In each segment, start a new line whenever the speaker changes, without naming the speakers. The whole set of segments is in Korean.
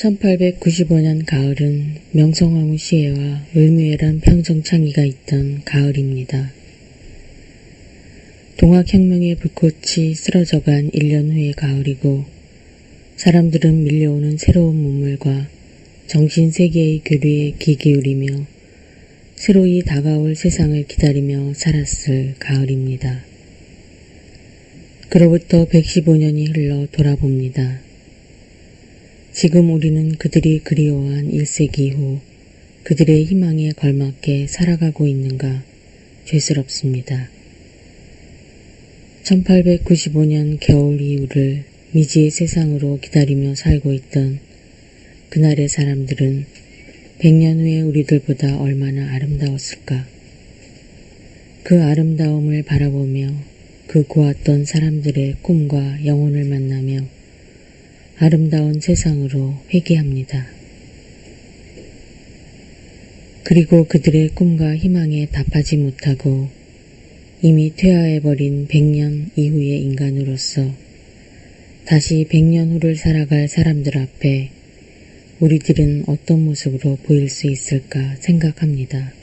1895년 가을은 명성황후 시해와 을묘해란 평정창이가 있던 가을입니다. 동학혁명의 불꽃이 쓰러져간 1년 후의 가을이고 사람들은 밀려오는 새로운 문물과 정신세계의 교류에 귀 기울이며 새로이 다가올 세상을 기다리며 살았을 가을입니다. 그로부터 115년이 흘러 돌아봅니다. 지금 우리는 그들이 그리워한 1세기 후 그들의 희망에 걸맞게 살아가고 있는가 죄스럽습니다. 1895년 겨울 이후를 미지의 세상으로 기다리며 살고 있던 그날의 사람들은 100년 후에 우리들보다 얼마나 아름다웠을까. 그 아름다움을 바라보며 그 고왔던 사람들의 꿈과 영혼을 만나며 아름다운 세상으로 회귀합니다. 그리고 그들의 꿈과 희망에 답하지 못하고 이미 퇴화해버린 100년 이후의 인간으로서 다시 100년 후를 살아갈 사람들 앞에 우리들은 어떤 모습으로 보일 수 있을까 생각합니다.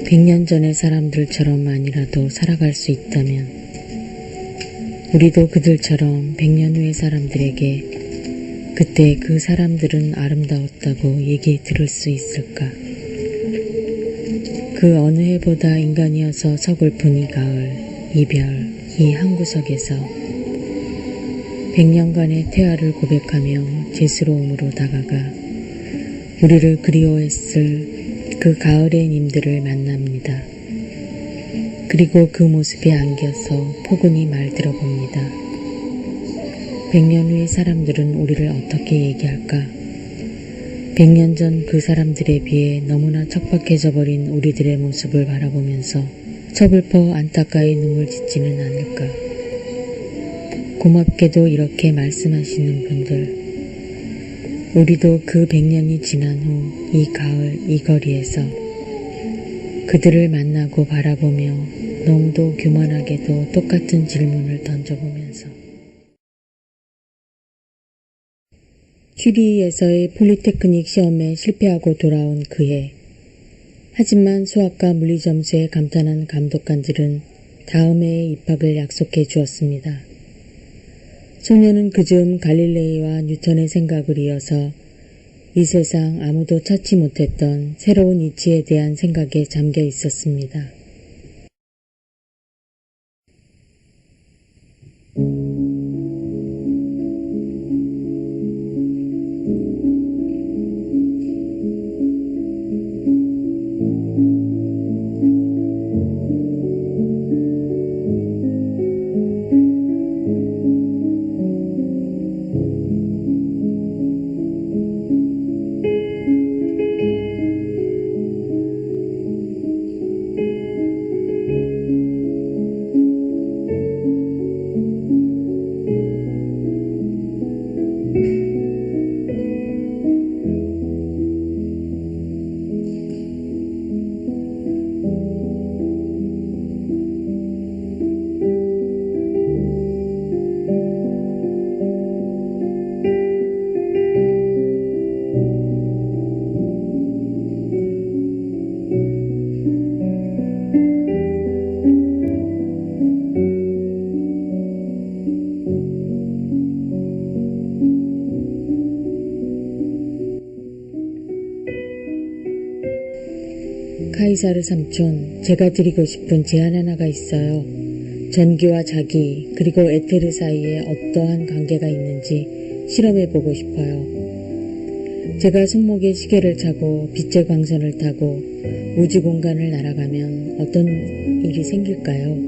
백 년 전의 사람들처럼만이라도 살아갈 수 있다면 우리도 그들처럼 100년 후의 사람들에게 그때 그 사람들은 아름다웠다고 얘기 들을 수 있을까? 그 어느 해보다 인간이어서 서글픈 이 가을, 이별, 이 한 구석에서 100년간의 퇴화를 고백하며 죄스러움으로 다가가 우리를 그리워했을 그 가을의 님들을 만납니다. 그리고 그 모습에 안겨서 포근히 말 들어봅니다. 100년 후의 사람들은 우리를 어떻게 얘기할까? 100년 전 그 사람들에 비해 너무나 척박해져 버린 우리들의 모습을 바라보면서 서글퍼 안타까이 눈물 짓지는 않을까? 고맙게도 이렇게 말씀하시는 분들, 우리도 그 100년이 지난 후 이 가을 이 거리에서 그들을 만나고 바라보며 너무도 교만하게도 똑같은 질문을 던져보면서 큐리에서의 폴리테크닉 시험에 실패하고 돌아온 그해, 하지만 수학과 물리 점수에 감탄한 감독관들은 다음 해에 입학을 약속해 주었습니다. 소녀는 그즈음 갈릴레이와 뉴턴의 생각을 이어서 이 세상 아무도 찾지 못했던 새로운 이치에 대한 생각에 잠겨 있었습니다. 카이사르 삼촌, 제가 드리고 싶은 제안 하나가 있어요. 전기와 자기 그리고 에테르 사이에 어떠한 관계가 있는지 실험해보고 싶어요. 제가 손목에 시계를 차고 빛의 광선을 타고 우주 공간을 날아가면 어떤 일이 생길까요?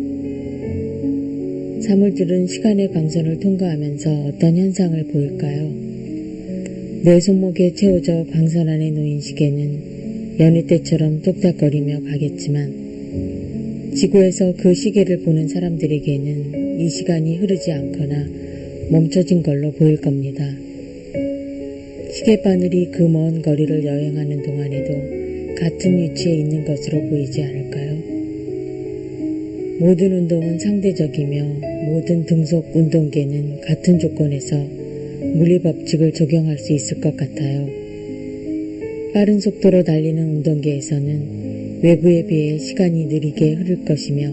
사물들은 시간의 광선을 통과하면서 어떤 현상을 보일까요? 내 손목에 채워져 광선 안에 놓인 시계는 여느 때처럼 똑딱거리며 가겠지만 지구에서 그 시계를 보는 사람들에게는 이 시간이 흐르지 않거나 멈춰진 걸로 보일 겁니다. 시계바늘이 그 먼 거리를 여행하는 동안에도 같은 위치에 있는 것으로 보이지 않을까요? 모든 운동은 상대적이며 모든 등속 운동계는 같은 조건에서 물리법칙을 적용할 수 있을 것 같아요. 빠른 속도로 달리는 운동계에서는 외부에 비해 시간이 느리게 흐를 것이며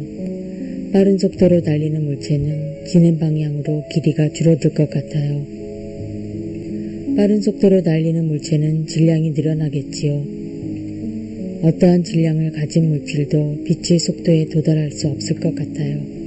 빠른 속도로 달리는 물체는 진행 방향으로 길이가 줄어들 것 같아요. 빠른 속도로 달리는 물체는 질량이 늘어나겠지요. 어떠한 질량을 가진 물질도 빛의 속도에 도달할 수 없을 것 같아요.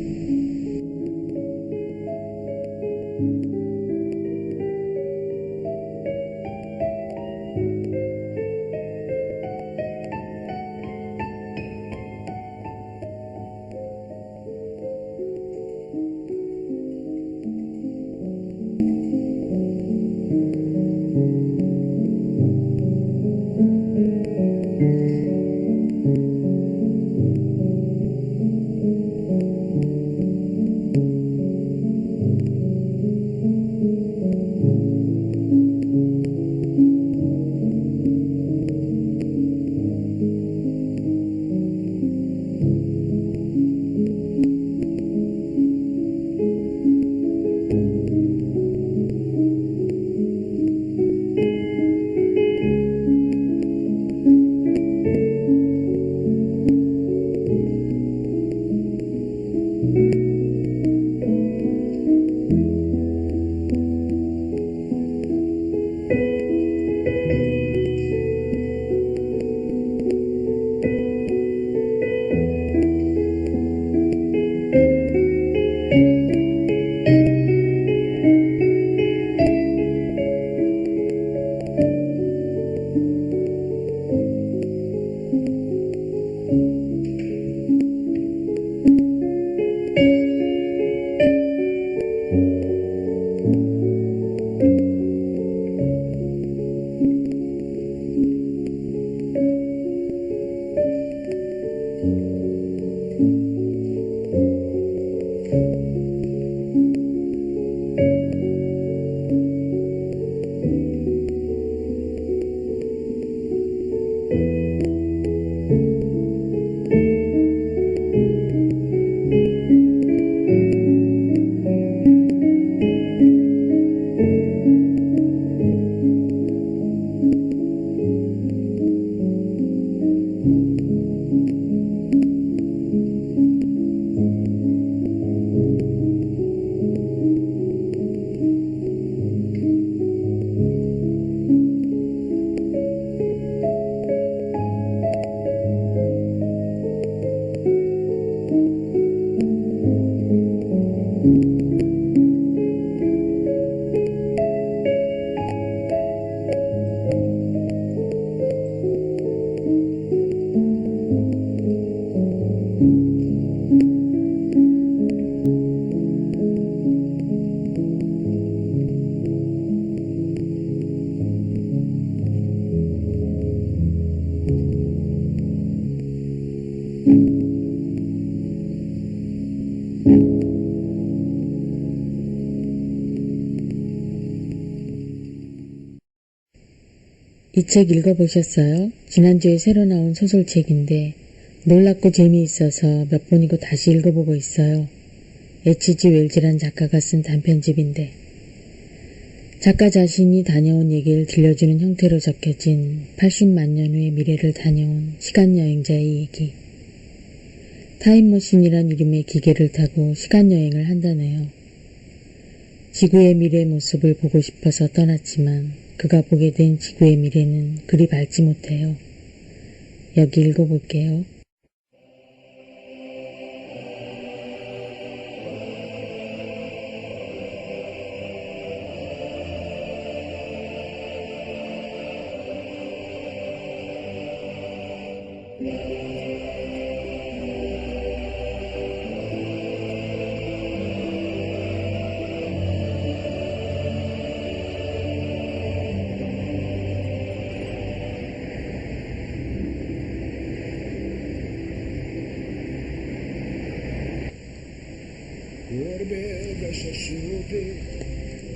이 책 읽어보셨어요? 지난주에 새로 나온 소설책인데 놀랍고 재미있어서 몇 번이고 다시 읽어보고 있어요. H.G. 웰즈란 작가가 쓴 단편집인데 작가 자신이 다녀온 얘기를 들려주는 형태로 적혀진 80만 년 후의 미래를 다녀온 시간여행자의 얘기. 타임머신이란 이름의 기계를 타고 시간여행을 한다네요. 지구의 미래 모습을 보고 싶어서 떠났지만 그가 보게 된 지구의 미래는 그리 밝지 못해요. 여기 읽어볼게요.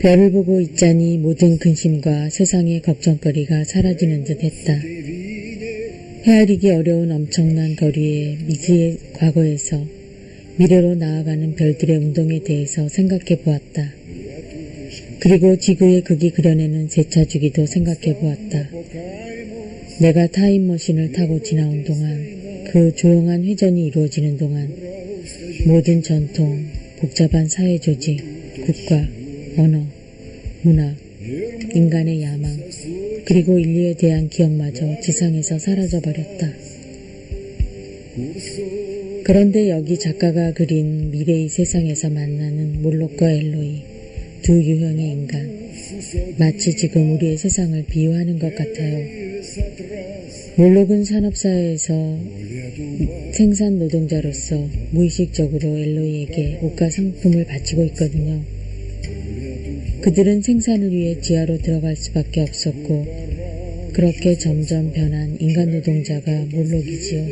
별을 보고 있자니 모든 근심과 세상의 걱정거리가 사라지는 듯 했다. 헤아리기 어려운 엄청난 거리의 미지의 과거에서 미래로 나아가는 별들의 운동에 대해서 생각해 보았다. 그리고 지구의 극이 그려내는 세차주기도 생각해 보았다. 내가 타임머신을 타고 지나온 동안, 그 조용한 회전이 이루어지는 동안 모든 전통, 복잡한 사회조직, 국가, 언어, 문화, 인간의 야망, 그리고 인류에 대한 기억마저 지상에서 사라져버렸다. 그런데 여기 작가가 그린 미래의 세상에서 만나는 몰록과 엘로이, 두 유형의 인간, 마치 지금 우리의 세상을 비유하는 것 같아요. 몰록은 산업사회에서 생산 노동자로서 무의식적으로 엘로이에게 옷과 상품을 바치고 있거든요. 그들은 생산을 위해 지하로 들어갈 수밖에 없었고, 그렇게 점점 변한 인간 노동자가 몰록이지요.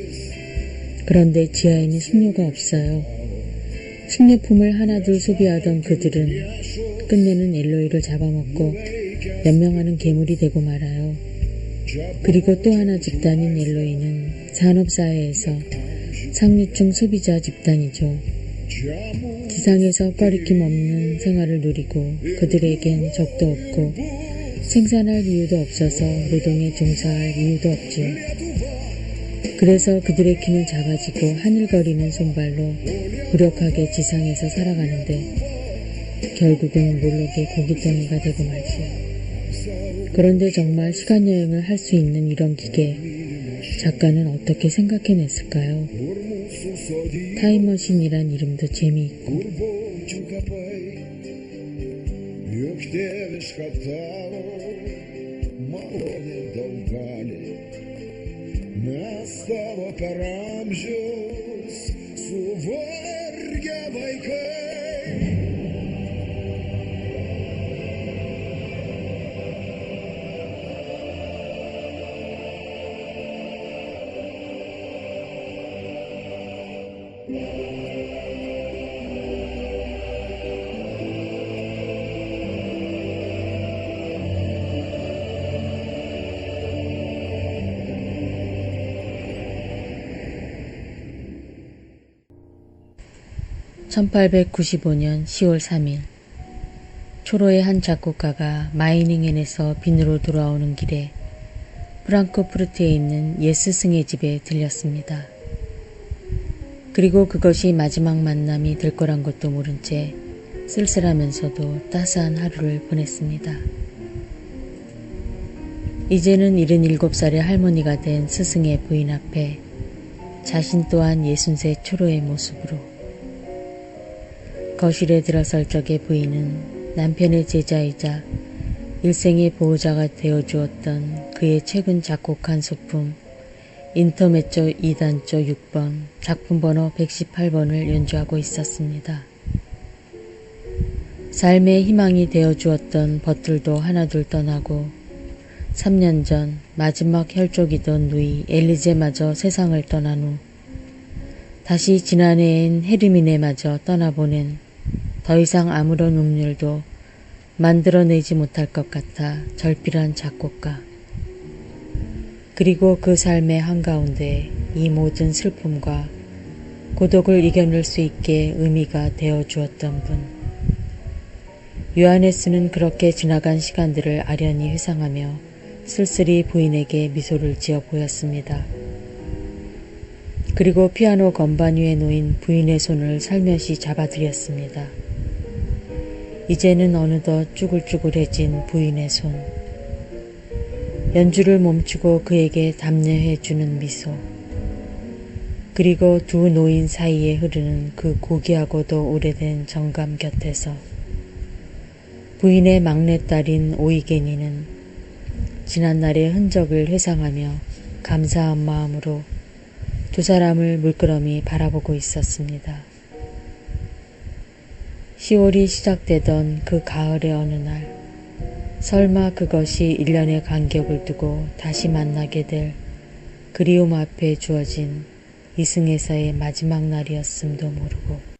그런데 지하에는 식료가 없어요. 식료품을 하나둘 소비하던 그들은 끝내는 엘로이를 잡아먹고 연명하는 괴물이 되고 말아요. 그리고 또 하나 집단인 엘로이는 산업사회에서 상류층 소비자 집단이죠. 지상에서 꺼리낌 없는 생활을 누리고 그들에겐 적도 없고 생산할 이유도 없어서 노동에 종사할 이유도 없지요. 그래서 그들의 키는 작아지고 하늘거리는 손발로 무력하게 지상에서 살아가는데 결국은 몰록의 고깃덩이가 되고 말지요. 그런데 정말 시간여행을 할 수 있는 이런 기계, 작가는 어떻게 생각해냈을까요? 타임머신이란 이름도 재미있고. (1895년 10월 3일) 초로의 한 작곡가가 마이닝hen에서 빈으로 돌아오는 길에 프랑크푸르트에 있는 옛 스승의 집에 들렸습니다. 그리고 그것이 마지막 만남이 될 거란 것도 모른 채 쓸쓸하면서도 따스한 하루를 보냈습니다. 이제는 77살의 할머니가 된 스승의 부인 앞에 자신 또한 63 초로의 모습으로 거실에 들어설 적의 부인은 남편의 제자이자 일생의 보호자가 되어주었던 그의 최근 작곡한 소품 인터메조 2단조 6번 작품번호 118번을 연주하고 있었습니다. 삶의 희망이 되어주었던 벗들도 하나둘 떠나고 3년 전 마지막 혈족이던 누이 엘리제마저 세상을 떠난 후 다시 지난해인 헤르미네마저 떠나보낸 더 이상 아무런 음률도 만들어내지 못할 것 같아 절필한 작곡가. 그리고 그 삶의 한가운데 이 모든 슬픔과 고독을 이겨낼 수 있게 의미가 되어 주었던 분. 요하네스는 그렇게 지나간 시간들을 아련히 회상하며 쓸쓸히 부인에게 미소를 지어 보였습니다. 그리고 피아노 건반 위에 놓인 부인의 손을 살며시 잡아드렸습니다. 이제는 어느덧 쭈글쭈글해진 부인의 손. 연주를 멈추고 그에게 답례해주는 미소. 그리고 두 노인 사이에 흐르는 그 고귀하고도 오래된 정감 곁에서 부인의 막내딸인 오이게니는 지난날의 흔적을 회상하며 감사한 마음으로 두 사람을 물끄러미 바라보고 있었습니다. 10월이 시작되던 그 가을의 어느 날, 설마 그것이 1년의 간격을 두고 다시 만나게 될 그리움 앞에 주어진 이승에서의 마지막 날이었음도 모르고.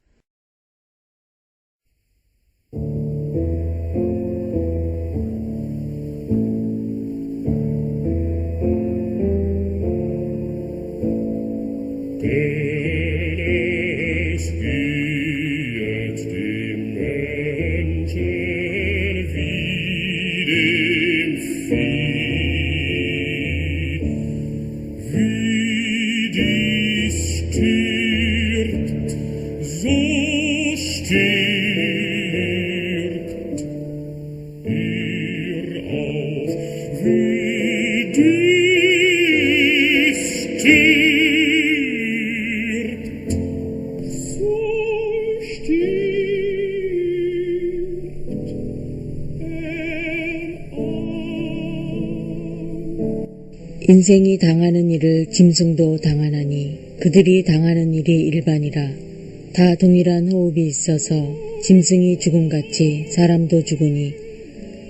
인생이 당하는 일을 짐승도 당하나니 그들이 당하는 일이 일반이라. 다 동일한 호흡이 있어서 짐승이 죽음같이 사람도 죽으니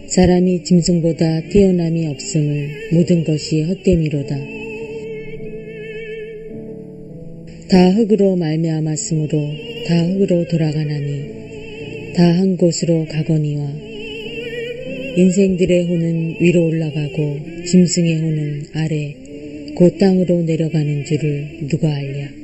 사람이 짐승보다 뛰어남이 없음을 모든 것이 헛됨이로다. 다 흙으로 말미암았으므로 다 흙으로 돌아가나니 다 한 곳으로 가거니와 인생들의 혼은 위로 올라가고 짐승의 혼은 아래 곧 땅으로 내려가는 줄을 누가 알랴.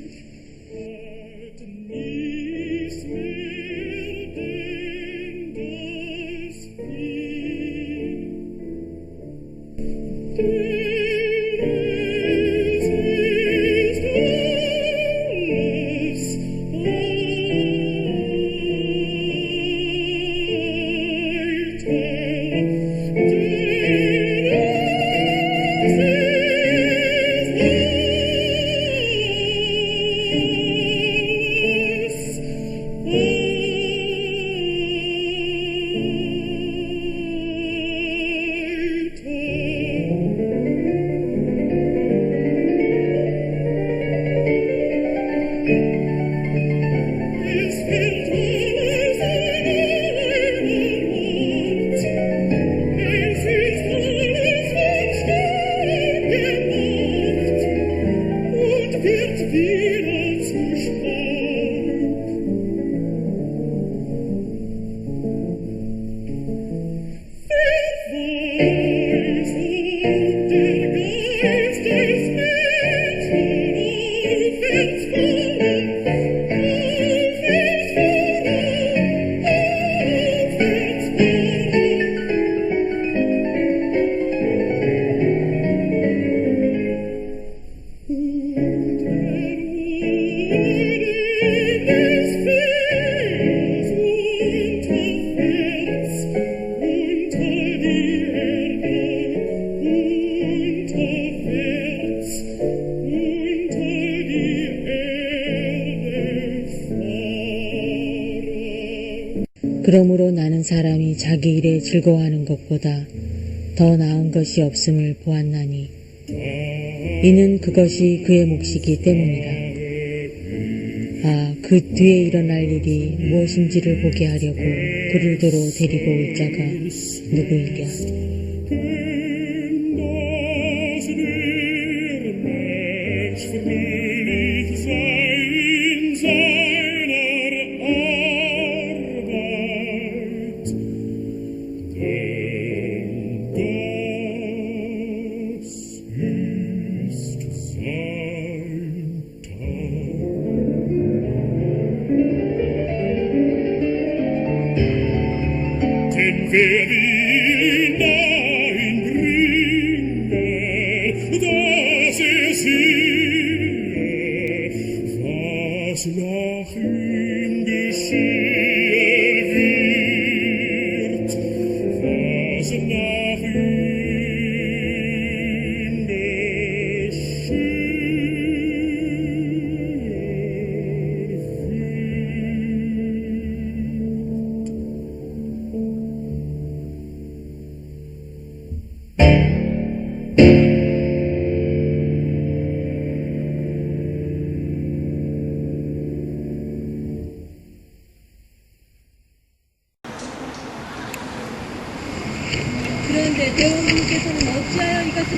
그러므로 나는 사람이 자기 일에 즐거워하는 것보다 더 나은 것이 없음을 보았나니 이는 그것이 그의 몫이기 때문이라. 아, 그 뒤에 일어날 일이 무엇인지를 보게 하려고 그를 도로 데리고 올 자가 누구이랴.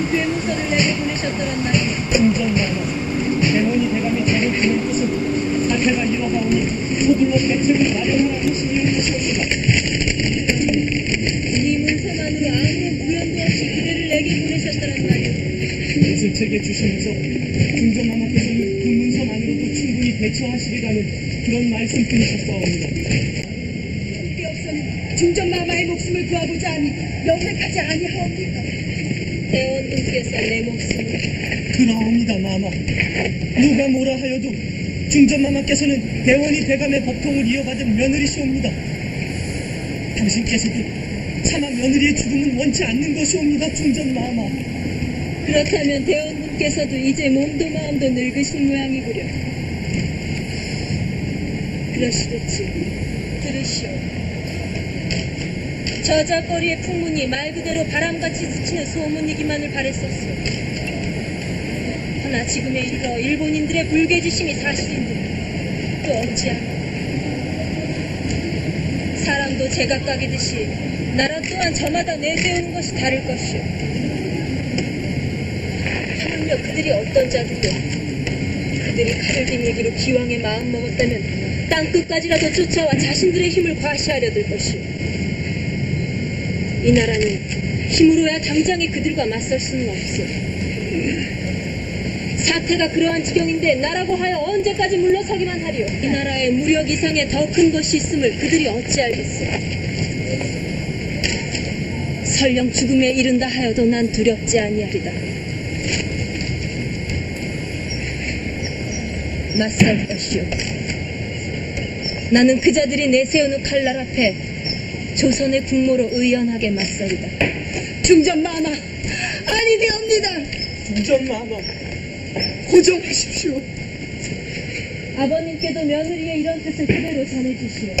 괴문서를 내게 보내셨더란 말이오.
중전마마, 대원이 대감의 죄를 부는 뜻은 사태가 이러하오니 서둘러 대책을 마련하라 하시는 것이옵니다.
이 문서만으로 아무런 구현도 없이 그대를 내게 보내셨더란 말이오.
이것을 제게 주시면서 중전마마께서는 그 문서만으로도 충분히 대처하시리라는 그런 말씀뿐이셨사옵니다.
이 없어는 중전마마의 목숨을 구하고자 하니 명백하지 아니하옵니까? 대원분께서 내 목숨을
그러옵니다, 마마. 누가 뭐라 하여도 중전마마께서는 대원이 대감의 법통을 이어받은 며느리시옵니다. 당신께서도 차마 며느리의 죽음은 원치 않는 것이옵니다, 중전마마.
그렇다면 대원분께서도 이제 몸도 마음도 늙으신 모양이구려. 그러시겠지. 들으시오. 저작거리의 풍문이 말 그대로 바람같이 스치는 소문이기만을 바랬었소. 허나 지금에 이르러 일본인들의 불개지심이 사실인데 또 어찌하나. 사람도 제각각이듯이 나라 또한 저마다 내세우는 것이 다를 것이오. 하물며 그들이 어떤 자들도 그들이 칼을 비밀기로 기왕에 마음먹었다면 땅끝까지라도 쫓아와 자신들의 힘을 과시하려 들 것이오. 이 나라는 힘으로야 당장에 그들과 맞설 수는 없어. 사태가 그러한 지경인데 나라고 하여 언제까지 물러서기만 하리오. 이 나라에 무력 이상의 더 큰 것이 있음을 그들이 어찌 알겠어. 설령 죽음에 이른다 하여도 난 두렵지 아니하리다. 맞설 것이오. 나는 그 자들이 내세우는 칼날 앞에 조선의 국모로 의연하게 맞서리다. 중전마마, 아니 되옵니다.
중전마마, 고정하십시오.
아버님께도 며느리의 이런 뜻을 그대로 전해주시오.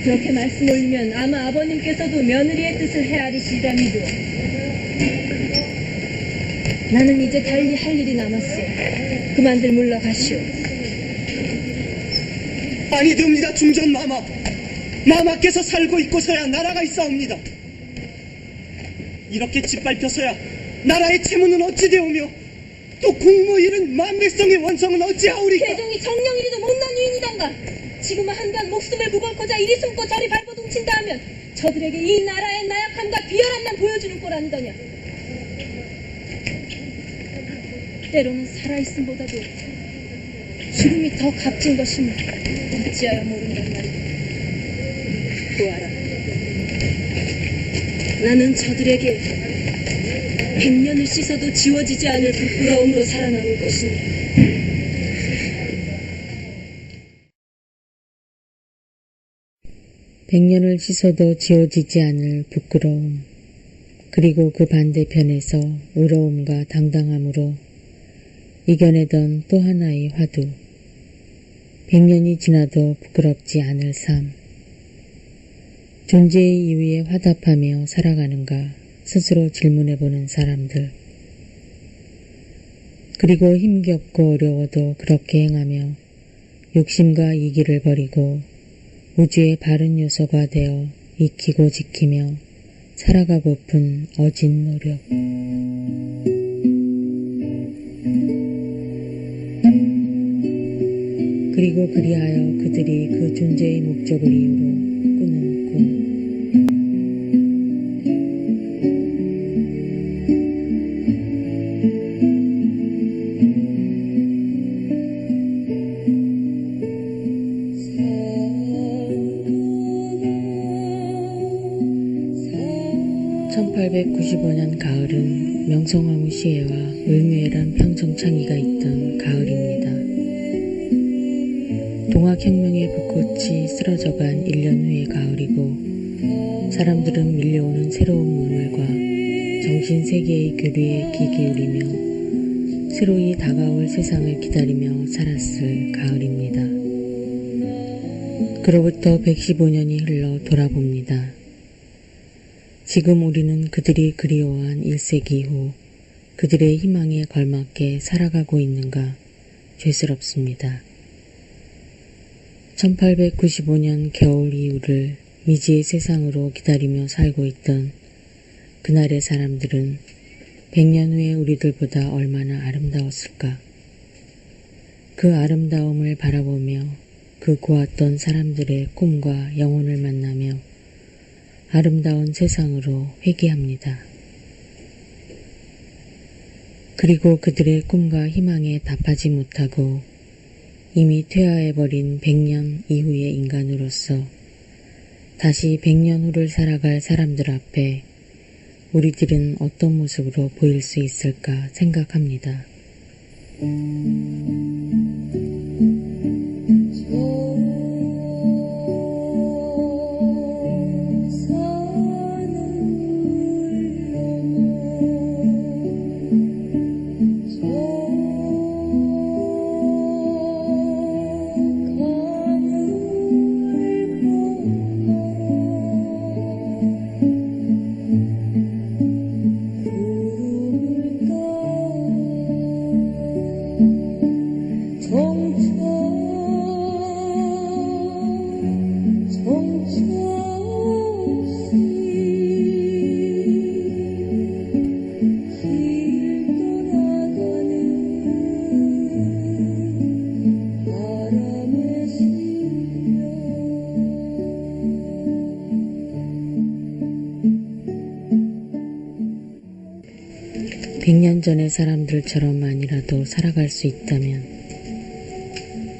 그렇게 말씀 올리면 아마 아버님께서도 며느리의 뜻을 헤아리시리라 믿어. 나는 이제 달리 할 일이 남았어. 그만들 물러가시오.
아니 됩니다, 중전마마. 마마께서 살고 있고서야 나라가 있사옵니다. 이렇게 짓밟혀서야 나라의 채무는 어찌 되오며 또 국무 일은 만백성의 원성은 어찌하오리까.
대종이 정령이리도 못난 유인이던가. 지금은 한간 목숨을 구걸고자 이리 숨고 저리 발버둥친다 하면 저들에게 이 나라의 나약함과 비열함만 보여주는 꼴아니더냐. 때로는 살아있음보다도 죽음이 더 값진 것임을 어찌하여 모른단 말이야. 보아라. 나는 저들에게 100년을 씻어도 지워지지 않을 부끄러움으로 살아남을 것이니.
백년을 씻어도 지워지지 않을 부끄러움, 그리고 그 반대편에서 의로움과 당당함으로 이겨내던 또 하나의 화두, 100년이 지나도 부끄럽지 않을 삶. 존재의 이유에 화답하며 살아가는가 스스로 질문해보는 사람들. 그리고 힘겹고 어려워도 그렇게 행하며 욕심과 이기를 버리고 우주의 바른 요소가 되어 익히고 지키며 살아가고픈 어진 노력. 그리고 그리하여 그들이 그 존재의 목적을 이유로 꾸는 꿈. (1895년) 가을은 명성황후 시해와 을묘해란 평정창이가 있던 가을입니다. 동학혁명의 불꽃이 쓰러져간 1년 후의 가을이고 사람들은 밀려오는 새로운 문물과 정신세계의 교류에 귀 기울이며 새로이 다가올 세상을 기다리며 살았을 가을입니다. 그로부터 115년이 흘러 돌아봅니다. 지금 우리는 그들이 그리워한 1세기 후 그들의 희망에 걸맞게 살아가고 있는가 죄스럽습니다. 1895년 겨울 이후를 미지의 세상으로 기다리며 살고 있던 그날의 사람들은 100년 후의 우리들보다 얼마나 아름다웠을까. 그 아름다움을 바라보며 그 고왔던 사람들의 꿈과 영혼을 만나며 아름다운 세상으로 회귀합니다. 그리고 그들의 꿈과 희망에 답하지 못하고 이미 퇴화해버린 100년 이후의 인간으로서 다시 100년 후를 살아갈 사람들 앞에 우리들은 어떤 모습으로 보일 수 있을까 생각합니다. 백 년 전의 사람들처럼만이라도 살아갈 수 있다면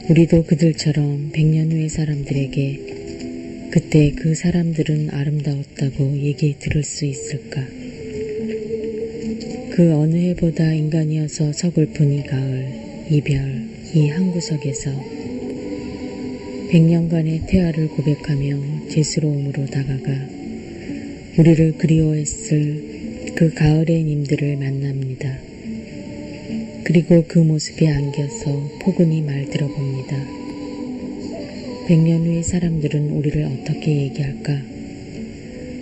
우리도 그들처럼 100년 후의 사람들에게 그때 그 사람들은 아름다웠다고 얘기 들을 수 있을까? 그 어느 해보다 인간이어서 서글픈 이 가을, 이별, 이 한 구석에서 100년간의 태아를 고백하며 제스러움으로 다가가 우리를 그리워했을 그 가을의 님들을 만납니다. 그리고 그 모습에 안겨서 포근히 말 들어봅니다. 100년 후의 사람들은 우리를 어떻게 얘기할까?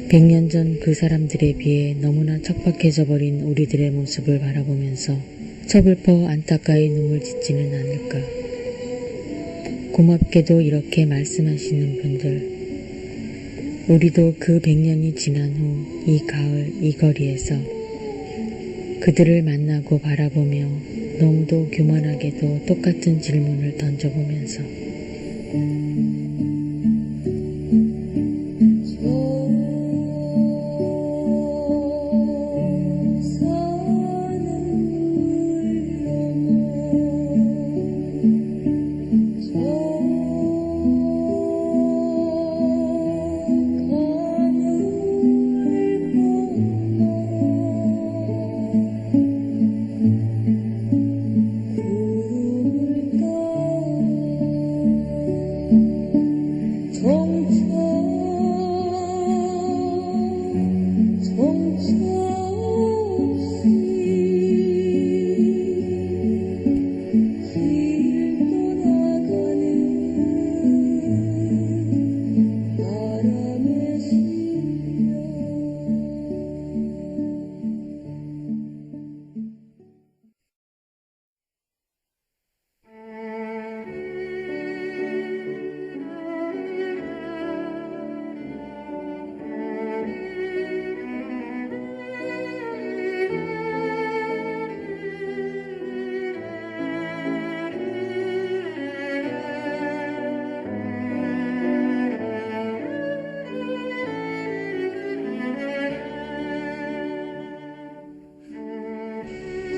100년 전 그 사람들에 비해 너무나 척박해져 버린 우리들의 모습을 바라보면서 서글퍼 안타까이 눈물 짓지는 않을까? 고맙게도 이렇게 말씀하시는 분들, 우리도 그 100년이 지난 후 이 가을 이 거리에서 그들을 만나고 바라보며 너무도 교만하게도 똑같은 질문을 던져보면서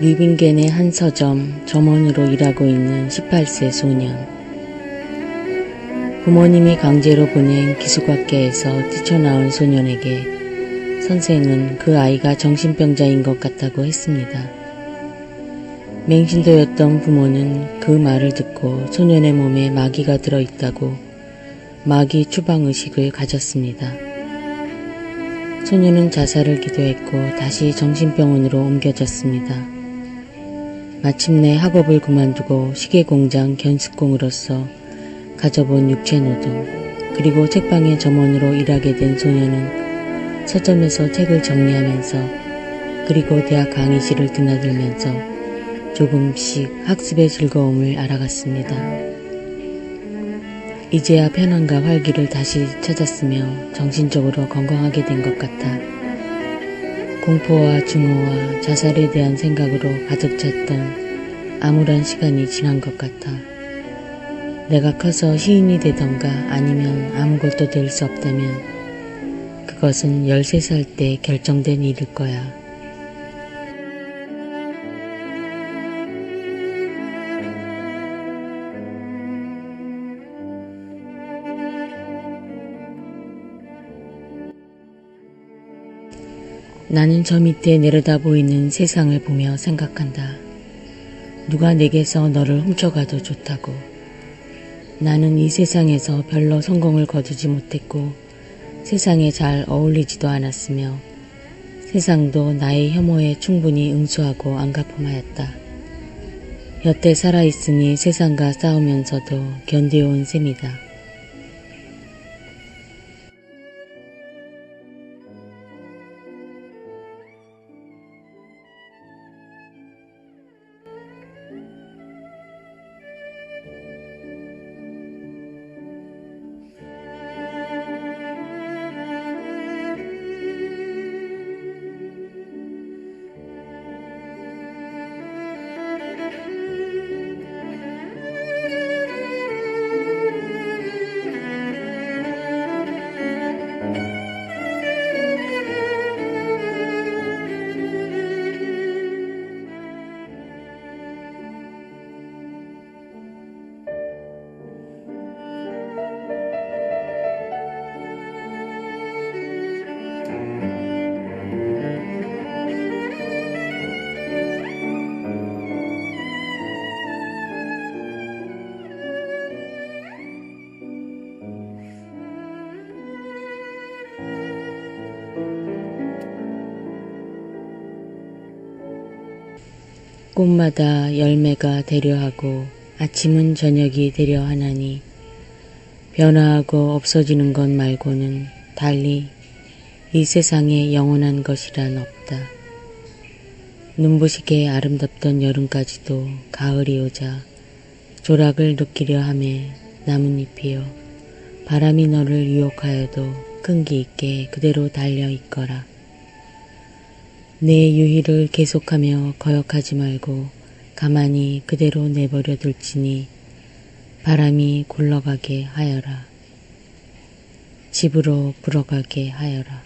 리빙겐의 한 서점 점원으로 일하고 있는 18세 소년. 부모님이 강제로 보낸 기숙학교에서 뛰쳐나온 소년에게 선생은 그 아이가 정신병자인 것 같다고 했습니다. 맹신도였던 부모는 그 말을 듣고 소년의 몸에 마귀가 들어있다고 마귀 추방의식을 가졌습니다. 소년은 자살을 기도했고 다시 정신병원으로 옮겨졌습니다. 마침내 학업을 그만두고 시계공장 견습공으로서 가져본 육체노동, 그리고 책방의 점원으로 일하게 된 소년은 서점에서 책을 정리하면서 그리고 대학 강의실을 드나들면서 조금씩 학습의 즐거움을 알아갔습니다. 이제야 편안과 활기를 다시 찾았으며 정신적으로 건강하게 된 것 같아 공포와 증오와 자살에 대한 생각으로 가득 찼던 암울한 시간이 지난 것 같아. 내가 커서 시인이 되던가 아니면 아무것도 될 수 없다면 그것은 13살 때 결정된 일일 거야. 나는 저 밑에 내려다 보이는 세상을 보며 생각한다. 누가 내게서 너를 훔쳐가도 좋다고. 나는 이 세상에서 별로 성공을 거두지 못했고 세상에 잘 어울리지도 않았으며 세상도 나의 혐오에 충분히 응수하고 안갚음하였다. 여태 살아있으니 세상과 싸우면서도 견뎌온 셈이다. 꽃마다 열매가 되려하고 아침은 저녁이 되려하나니 변화하고 없어지는 것 말고는 달리 이 세상에 영원한 것이란 없다. 눈부시게 아름답던 여름까지도 가을이 오자 조락을 느끼려 하매 나뭇잎이여 바람이 너를 유혹하여도 끈기 있게 그대로 달려 있거라. 내 유희를 계속하며 거역하지 말고 가만히 그대로 내버려 둘지니 바람이 굴러가게 하여라. 집으로 불어가게 하여라.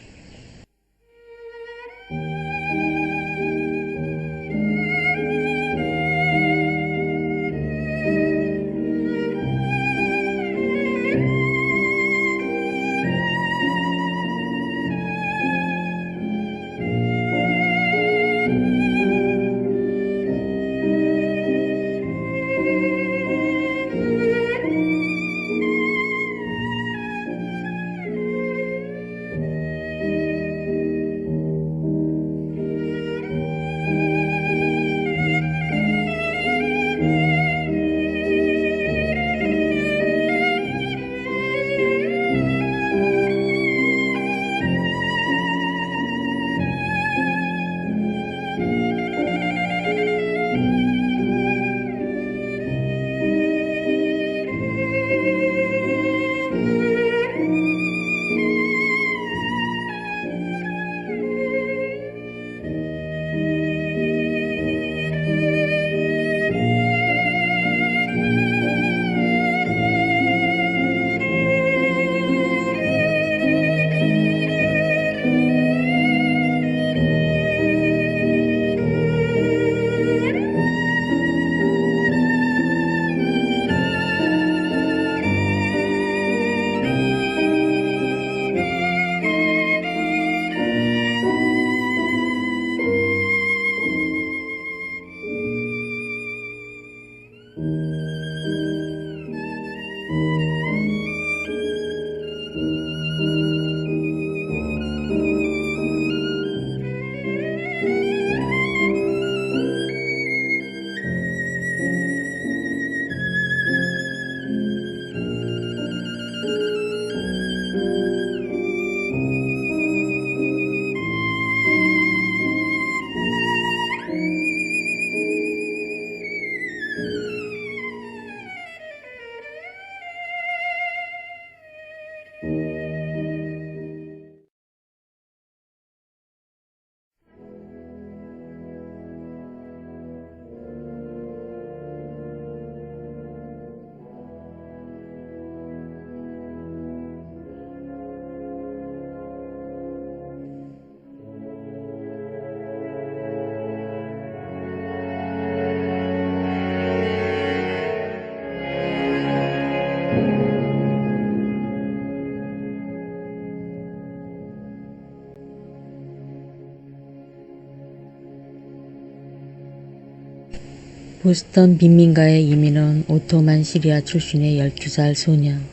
보스턴 빈민가에 이민온 오토만 시리아 출신의 12살 소년.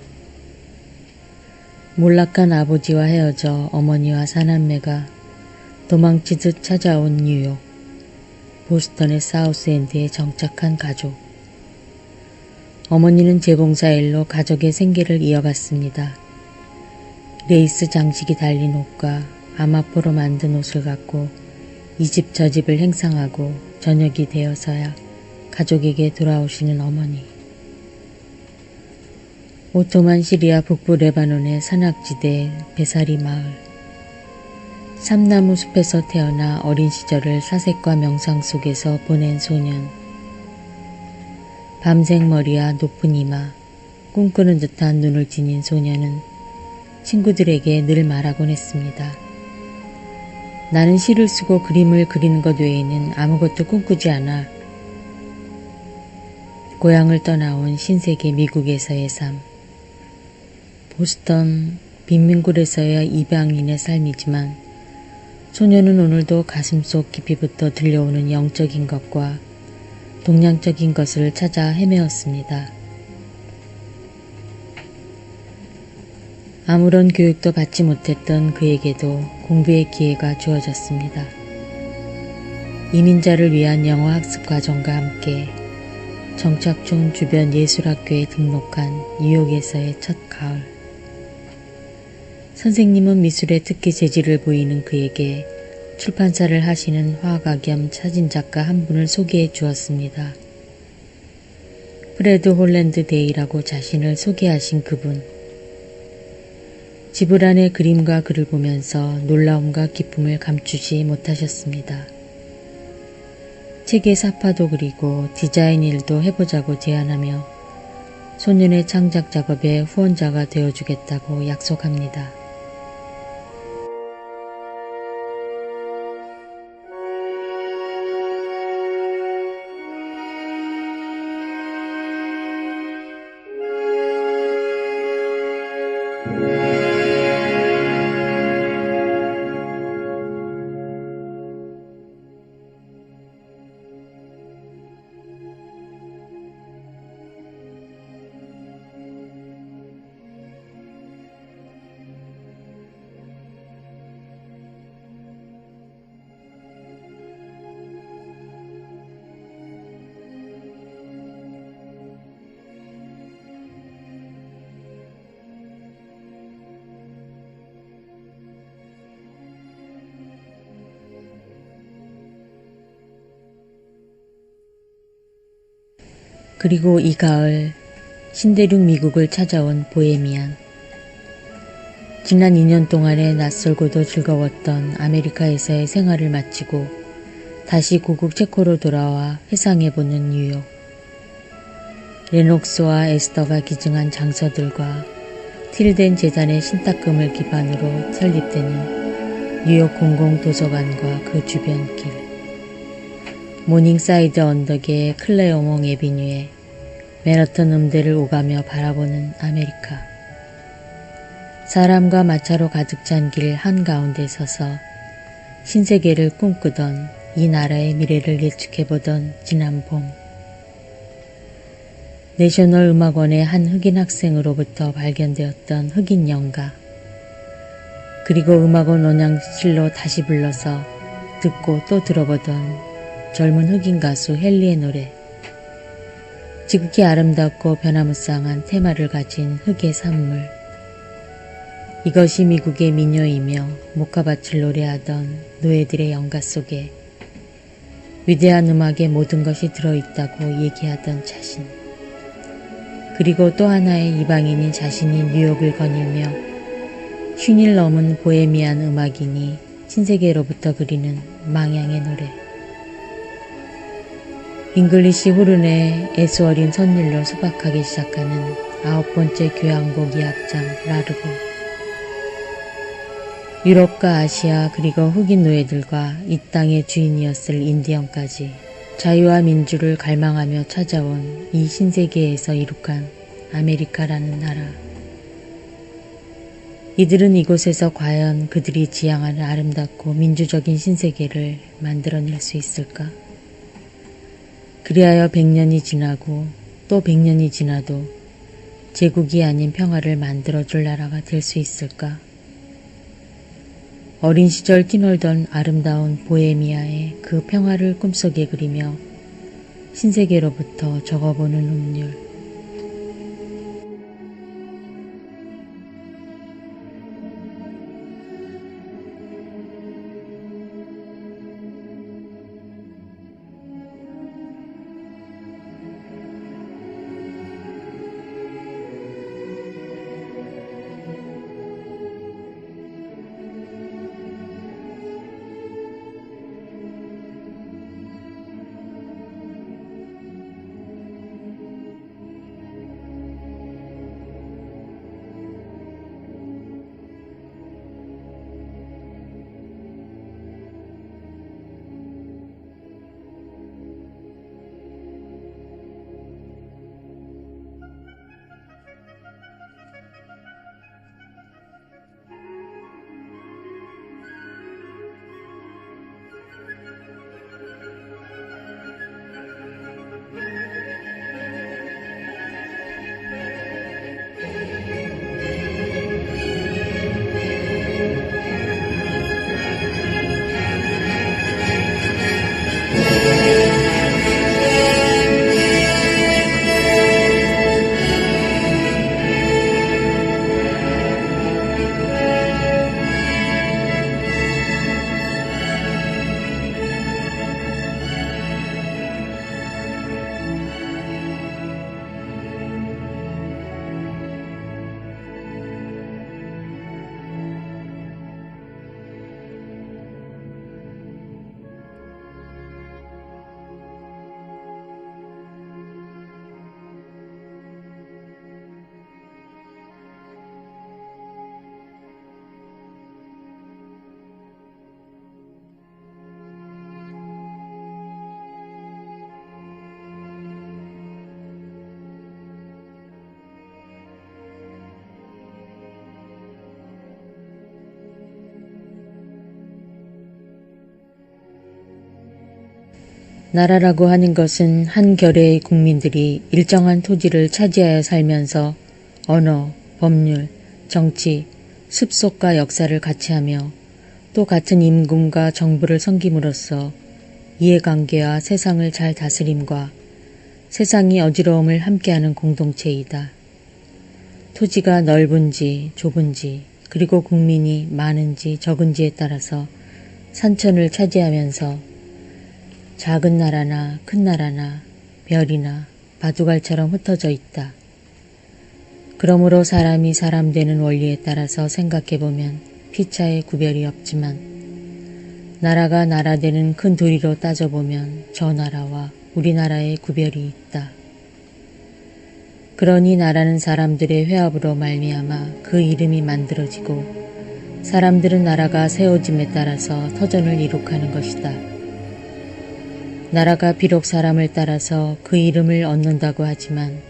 몰락한 아버지와 헤어져 어머니와 사남매가 도망치듯 찾아온 뉴욕. 보스턴의 사우스엔드에 정착한 가족. 어머니는 재봉사일로 가족의 생계를 이어갔습니다. 레이스 장식이 달린 옷과 아마포로 만든 옷을 갖고 이 집 저 집을 행상하고 저녁이 되어서야 가족에게 돌아오시는 어머니. 오토만 시리아 북부 레바논의 산악지대 베사리 마을. 삼나무 숲에서 태어나 어린 시절을 사색과 명상 속에서 보낸 소년. 밤색 머리와 높은 이마, 꿈꾸는 듯한 눈을 지닌 소년은 친구들에게 늘 말하곤 했습니다. 나는 시를 쓰고 그림을 그리는 것 외에는 아무것도 꿈꾸지 않아. 고향을 떠나온 신세계 미국에서의 삶. 보스턴 빈민굴에서의 입양인의 삶이지만 소녀는 오늘도 가슴속 깊이부터 들려오는 영적인 것과 동양적인 것을 찾아 헤매었습니다. 아무런 교육도 받지 못했던 그에게도 공부의 기회가 주어졌습니다. 이민자를 위한 영어 학습 과정과 함께 정착촌 주변 예술학교에 등록한 뉴욕에서의 첫 가을. 선생님은 미술에 특히 재질을 보이는 그에게 출판사를 하시는 화가 겸 사진작가 한 분을 소개해 주었습니다. 프레드 홀랜드 데이라고 자신을 소개하신 그분. 지불 안의 그림과 글을 보면서 놀라움과 기쁨을 감추지 못하셨습니다. 책에 사파도 그리고 디자인 일도 해보자고 제안하며 소년의 창작 작업의 후원자가 되어주겠다고 약속합니다. 그리고 이 가을 신대륙 미국을 찾아온 보헤미안. 지난 2년 동안의 낯설고도 즐거웠던 아메리카에서의 생활을 마치고 다시 고국 체코로 돌아와 회상해보는 뉴욕. 레녹스와 에스더가 기증한 장서들과 틸덴 재단의 신탁금을 기반으로 설립되는 뉴욕 공공도서관과 그 주변 길. 모닝사이드 언덕의 클레어몽 에비뉴에 맨하튼 음대를 오가며 바라보는 아메리카. 사람과 마차로 가득 찬 길 한가운데 서서 신세계를 꿈꾸던 이 나라의 미래를 예측해보던 지난 봄. 내셔널 음악원의 한 흑인 학생으로부터 발견되었던 흑인 연가. 그리고 음악원 원양실로 다시 불러서 듣고 또 들어보던 젊은 흑인 가수 헨리의 노래. 지극히 아름답고 변화무쌍한 테마를 가진 흑의 산물. 이것이 미국의 민요이며 목화밭을 노래하던 노예들의 연가 속에 위대한 음악의 모든 것이 들어있다고 얘기하던 자신. 그리고 또 하나의 이방인인 자신이 뉴욕을 거닐며 쉰일 넘은 보헤미안 음악인이 신세계로부터 그리는 망향의 노래. 잉글리시 호른의 애수어린 선율로 수박하기 시작하는 9번째 교향곡 2악장 라르고. 유럽과 아시아 그리고 흑인 노예들과 이 땅의 주인이었을 인디언까지 자유와 민주를 갈망하며 찾아온 이 신세계에서 이룩한 아메리카라는 나라. 이들은 이곳에서 과연 그들이 지향하는 아름답고 민주적인 신세계를 만들어낼 수 있을까? 그리고 그리하여 100년이 지나고 또 100년이 지나도 제국이 아닌 평화를 만들어줄 나라가 될 수 있을까? 어린 시절 뛰놀던 아름다운 보헤미아의 그 평화를 꿈속에 그리며 신세계로부터 적어보는 운율. 나라라고 하는 것은 한 결의 국민들이 일정한 토지를 차지하여 살면서 언어, 법률, 정치, 습속과 역사를 같이 하며 또 같은 임금과 정부를 섬김으로써 이해관계와 세상을 잘 다스림과 세상이 어지러움을 함께하는 공동체이다. 토지가 넓은지 좁은지 그리고 국민이 많은지 적은지에 따라서 산천을 차지하면서 작은 나라나 큰 나라나 별이나 바둑알처럼 흩어져 있다. 그러므로 사람이 사람 되는 원리에 따라서 생각해보면 피차의 구별이 없지만 나라가 나라 되는 큰 도리로 따져보면 저 나라와 우리나라의 구별이 있다. 그러니 나라는 사람들의 회합으로 말미암아 그 이름이 만들어지고 사람들은 나라가 세워짐에 따라서 터전을 이룩하는 것이다. 나라가 비록 사람을 따라서 그 이름을 얻는다고 하지만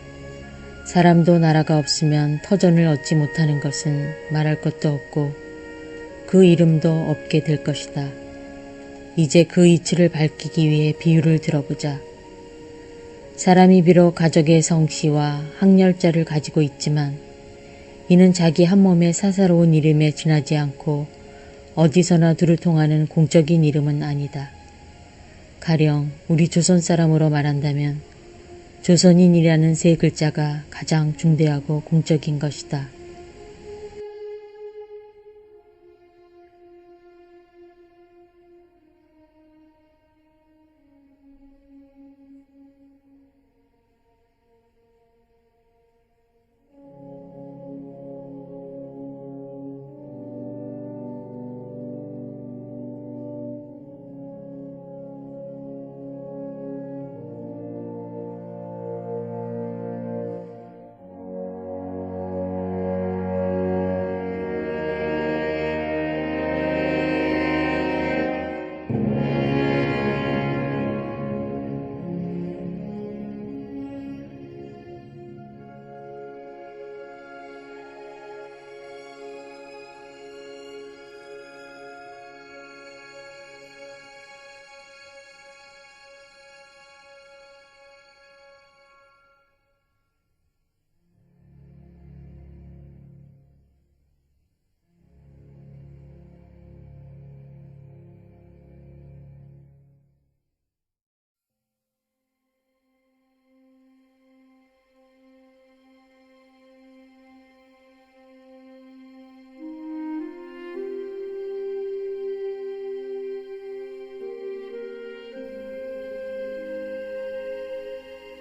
사람도 나라가 없으면 터전을 얻지 못하는 것은 말할 것도 없고 그 이름도 없게 될 것이다. 이제 그 이치를 밝히기 위해 비유를 들어보자. 사람이 비록 가족의 성씨와 학렬자를 가지고 있지만 이는 자기 한 몸의 사사로운 이름에 지나지 않고 어디서나 두루 통하는 공적인 이름은 아니다. 가령 우리 조선 사람으로 말한다면 조선인이라는 세 글자가 가장 중대하고 공적인 것이다.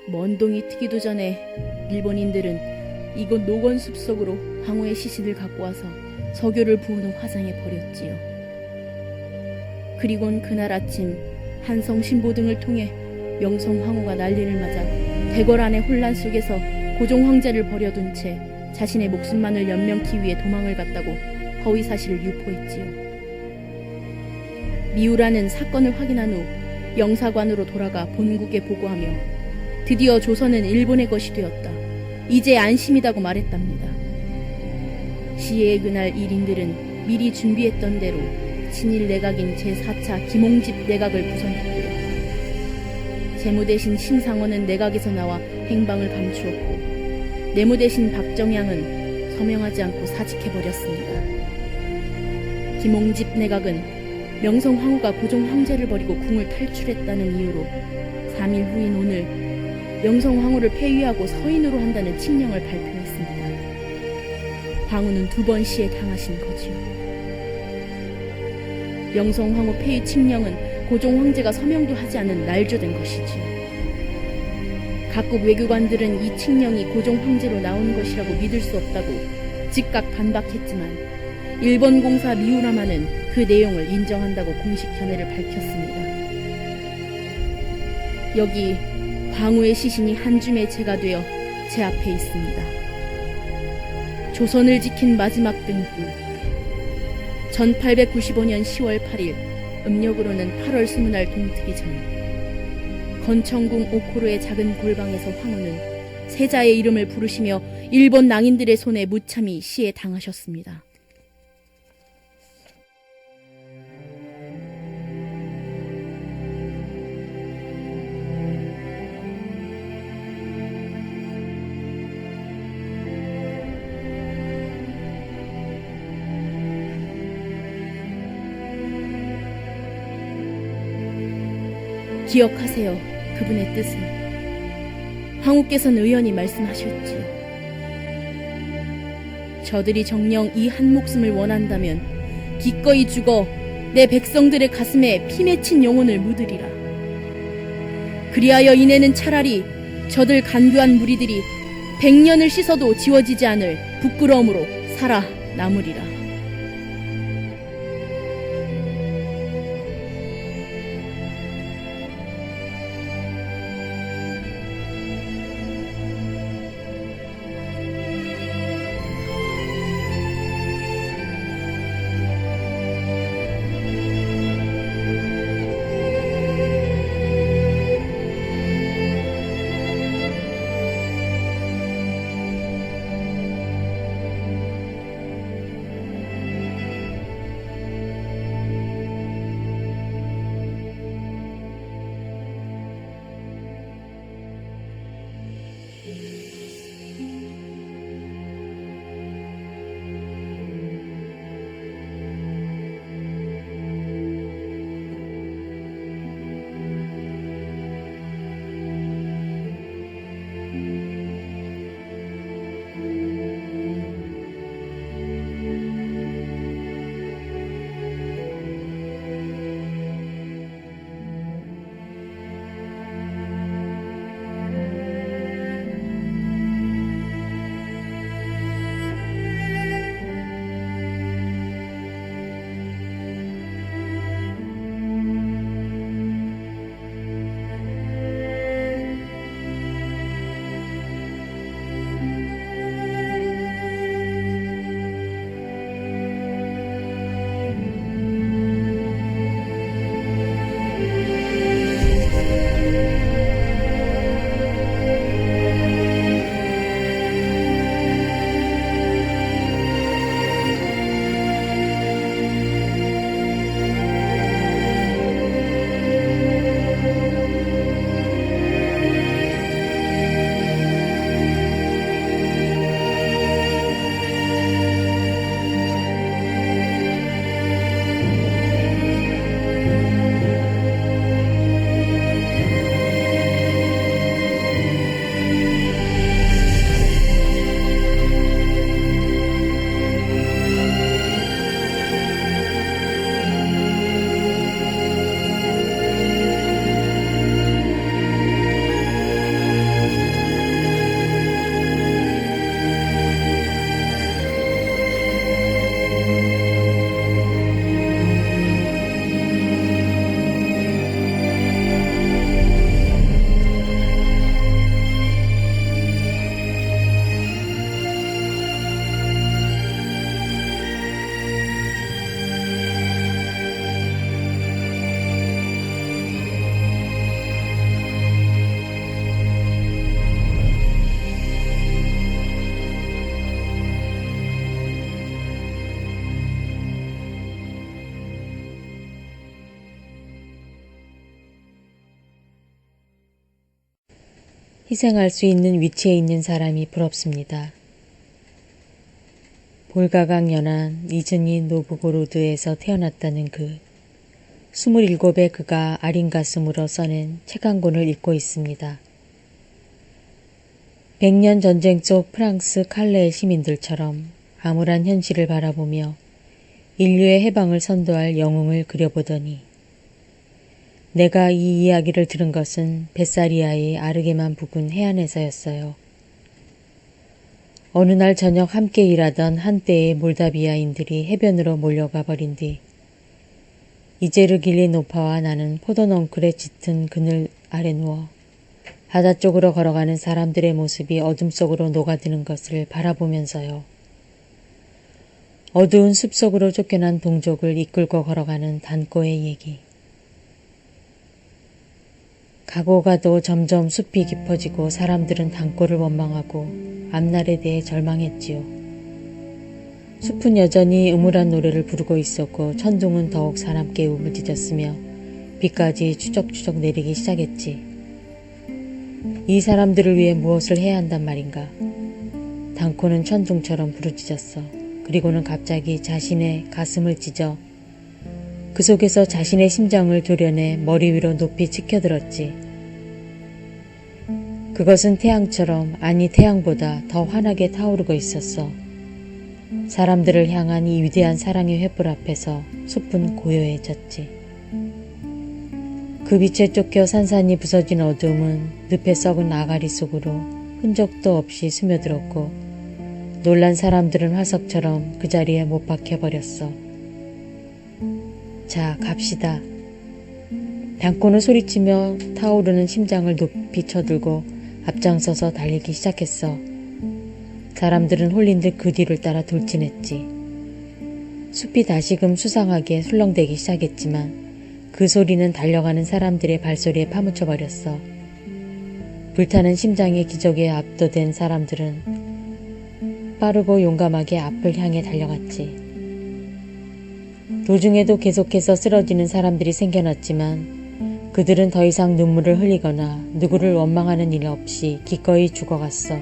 먼 동이 트기도 전에 일본인들은 이곳 노건숲 속으로 황후의 시신을 갖고 와서 석유를 부은 후 화상에 버렸지요. 그리곤 그날 아침 한성 신보 등을 통해 명성 황후가 난리를 맞아 대궐 안의 혼란 속에서 고종 황제를 버려둔 채 자신의 목숨만을 연명키 위해 도망을 갔다고 허위 사실을 유포했지요. 미우라는 사건을 확인한 후 영사관으로 돌아가 본국에 보고하며 드디어 조선은 일본의 것이 되었다. 이제 안심이다고 말했답니다. 시해의 그날 일인들은 미리 준비했던 대로 친일 내각인 제4차 김홍집 내각을 구성했고요. 재무 대신 심상원은 내각에서 나와 행방을 감추었고 내무 대신 박정양은 서명하지 않고 사직해버렸습니다. 김홍집 내각은 명성 황후가 고종 황제를 버리고 궁을 탈출했다는 이유로 3일 후인 오늘 명성 황후를 폐위하고 서인으로 한다는 칙령을 발표했습니다. 황후는 2번 시에 당하신 거지요. 명성 황후 폐위 칙령은 고종 황제가 서명도 하지 않은 날조된 것이지요. 각국 외교관들은 이 칙령이 고종 황제로 나온 것이라고 믿을 수 없다고 즉각 반박했지만 일본 공사 미우라마는 그 내용을 인정한다고 공식 견해를 밝혔습니다. 여기 황후의 시신이 한 줌의 재가 되어 제 앞에 있습니다. 조선을 지킨 마지막 등불. 1895년 10월 8일, 음력으로는 8월 20날 동트기 전 건청궁 오코로의 작은 골방에서 황후는 세자의 이름을 부르시며 일본 낭인들의 손에 무참히 시해 당하셨습니다. 기억하세요. 그분의 뜻을. 황후께서는 의연히 말씀하셨지요. 저들이 정녕 이 한 목숨을 원한다면 기꺼이 죽어 내 백성들의 가슴에 피 맺힌 영혼을 묻으리라. 그리하여 이내는 차라리 저들 간교한 무리들이 100년을 씻어도 지워지지 않을 부끄러움으로 살아남으리라.
희생할 수 있는 위치에 있는 사람이 부럽습니다. 볼가강 연안 이즈니 노브고로드에서 태어났다는 그 27의 그가 아린 가슴으로 써낸 책 한 권을 읽고 있습니다. 100년 전쟁 속 프랑스 칼레의 시민들처럼 암울한 현실을 바라보며 인류의 해방을 선도할 영웅을 그려보더니 내가 이 이야기를 들은 것은 베사리아의 아르게만 부근 해안에서였어요. 어느 날 저녁 함께 일하던 한때의 몰다비아인들이 해변으로 몰려가 버린 뒤 이제르길리 노파와 나는 포도넝쿨에 짙은 그늘 아래 누워 바다 쪽으로 걸어가는 사람들의 모습이 어둠 속으로 녹아드는 것을 바라보면서요. 어두운 숲속으로 쫓겨난 동족을 이끌고 걸어가는 단꼬의 얘기. 가고 가도 점점 숲이 깊어지고 사람들은 단꼬를 원망하고 앞날에 대해 절망했지요. 숲은 여전히 음울한 노래를 부르고 있었고 천둥은 더욱 사납게 우부짖었으며 비까지 추적추적 내리기 시작했지. 이 사람들을 위해 무엇을 해야 한단 말인가. 단코는 천둥처럼 부르짖었어. 그리고는 갑자기 자신의 가슴을 찢어 그 속에서 자신의 심장을 도려내 머리 위로 높이 치켜들었지. 그것은 태양처럼, 아니 태양보다 더 환하게 타오르고 있었어. 사람들을 향한 이 위대한 사랑의 횃불 앞에서 숲은 고요해졌지. 그 빛에 쫓겨 산산이 부서진 어둠은 늪에 썩은 아가리 속으로 흔적도 없이 스며들었고 놀란 사람들은 화석처럼 그 자리에 못 박혀버렸어. 자, 갑시다. 단코는 소리치며 타오르는 심장을 높이 쳐들고 앞장서서 달리기 시작했어. 사람들은 홀린 듯 그 뒤를 따라 돌진했지. 숲이 다시금 수상하게 술렁대기 시작했지만 그 소리는 달려가는 사람들의 발소리에 파묻혀버렸어. 불타는 심장의 기적에 압도된 사람들은 빠르고 용감하게 앞을 향해 달려갔지. 도중에도 계속해서 쓰러지는 사람들이 생겨났지만 그들은 더 이상 눈물을 흘리거나 누구를 원망하는 일 없이 기꺼이 죽어갔어.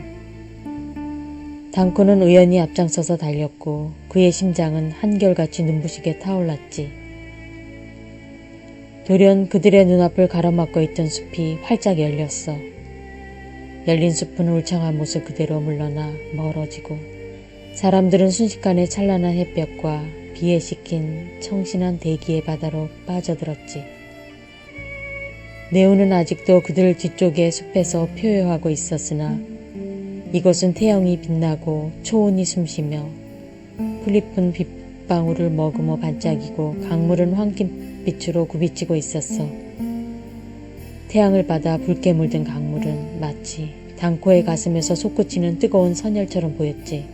단코는 우연히 앞장서서 달렸고 그의 심장은 한결같이 눈부시게 타올랐지. 돌연 그들의 눈앞을 가로막고 있던 숲이 활짝 열렸어. 열린 숲은 울창한 모습 그대로 물러나 멀어지고 사람들은 순식간에 찬란한 햇볕과 비에 식힌 청신한 대기의 바다로 빠져들었지. 네오는 아직도 그들 뒤쪽의 숲에서 표효하고 있었으나 이곳은 태양이 빛나고 초원이 숨쉬며 풀잎은 빗방울을 머금어 반짝이고 강물은 황금빛으로 굽이치고 있었어. 태양을 받아 붉게 물든 강물은 마치 단코의 가슴에서 솟구치는 뜨거운 선열처럼 보였지.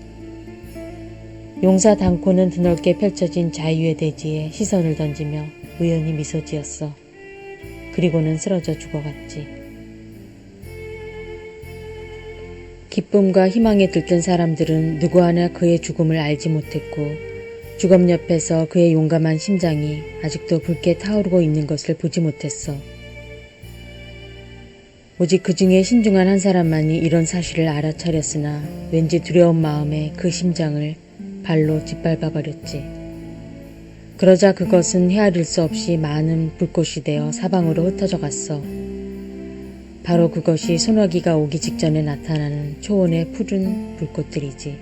용사 단코는 드넓게 펼쳐진 자유의 대지에 시선을 던지며 우연히 미소 지었어. 그리고는 쓰러져 죽어갔지. 기쁨과 희망에 들뜬 사람들은 누구 하나 그의 죽음을 알지 못했고 주검 옆에서 그의 용감한 심장이 아직도 붉게 타오르고 있는 것을 보지 못했어. 오직 그 중에 신중한 한 사람만이 이런 사실을 알아차렸으나 왠지 두려운 마음에 그 심장을 발로 짓밟아버렸지. 그러자 그것은 헤아릴 수 없이 많은 불꽃이 되어 사방으로 흩어져 갔어. 바로 그것이 소나기가 오기 직전에 나타나는 초원의 푸른 불꽃들이지.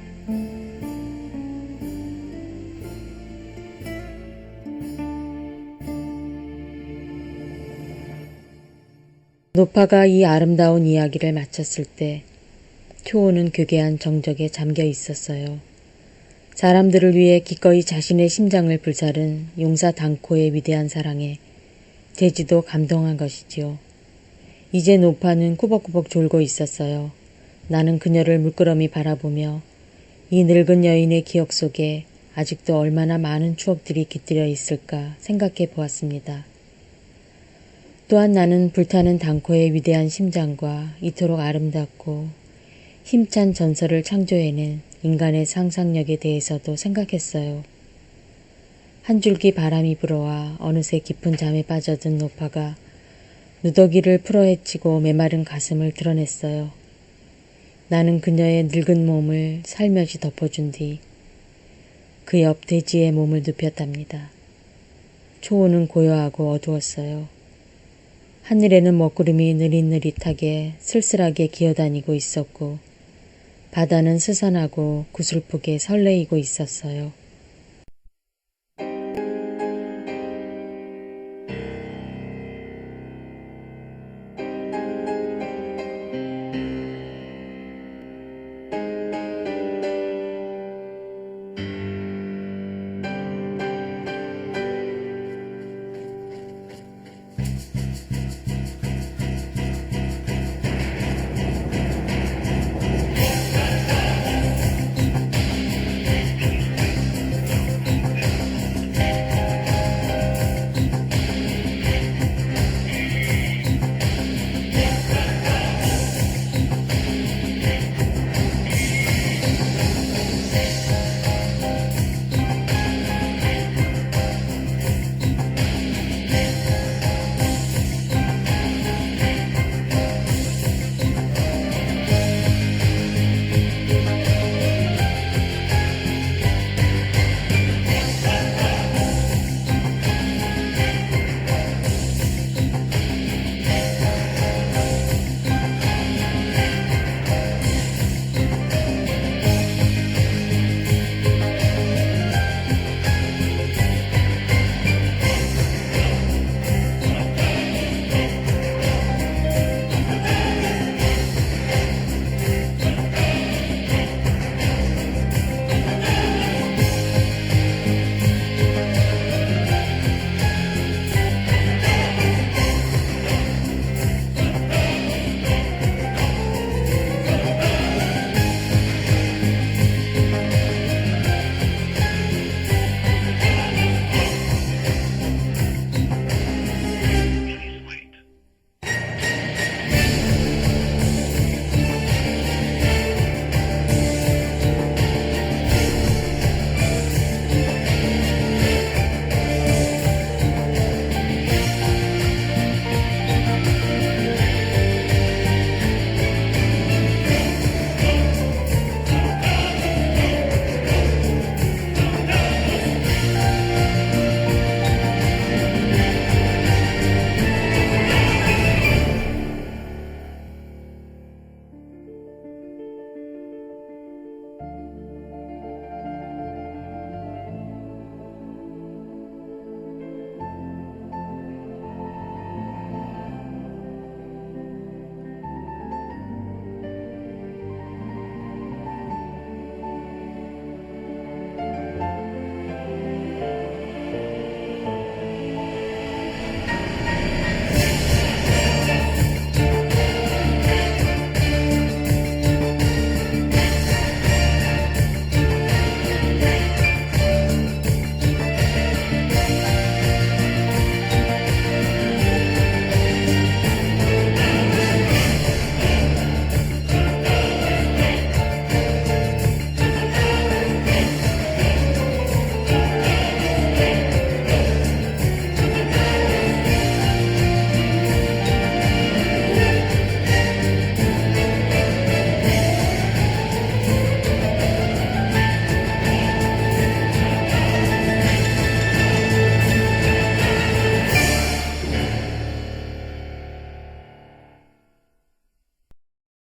노파가 이 아름다운 이야기를 마쳤을 때 초원은 괴괴한 정적에 잠겨 있었어요. 사람들을 위해 기꺼이 자신의 심장을 불사른 용사 단코의 위대한 사랑에 제지도 감동한 것이지요. 이제 노파는 꾸벅꾸벅 졸고 있었어요. 나는 그녀를 물끄러미 바라보며 이 늙은 여인의 기억 속에 아직도 얼마나 많은 추억들이 깃들여 있을까 생각해 보았습니다. 또한 나는 불타는 단코의 위대한 심장과 이토록 아름답고 힘찬 전설을 창조해낸 인간의 상상력에 대해서도 생각했어요. 한 줄기 바람이 불어와 어느새 깊은 잠에 빠져든 노파가 누더기를 풀어헤치고 메마른 가슴을 드러냈어요. 나는 그녀의 늙은 몸을 살며시 덮어준 뒤 그 옆 돼지의 몸을 눕혔답니다. 초원은 고요하고 어두웠어요. 하늘에는 먹구름이 느릿느릿하게 쓸쓸하게 기어다니고 있었고 바다는 스산하고 구슬프게 설레이고 있었어요.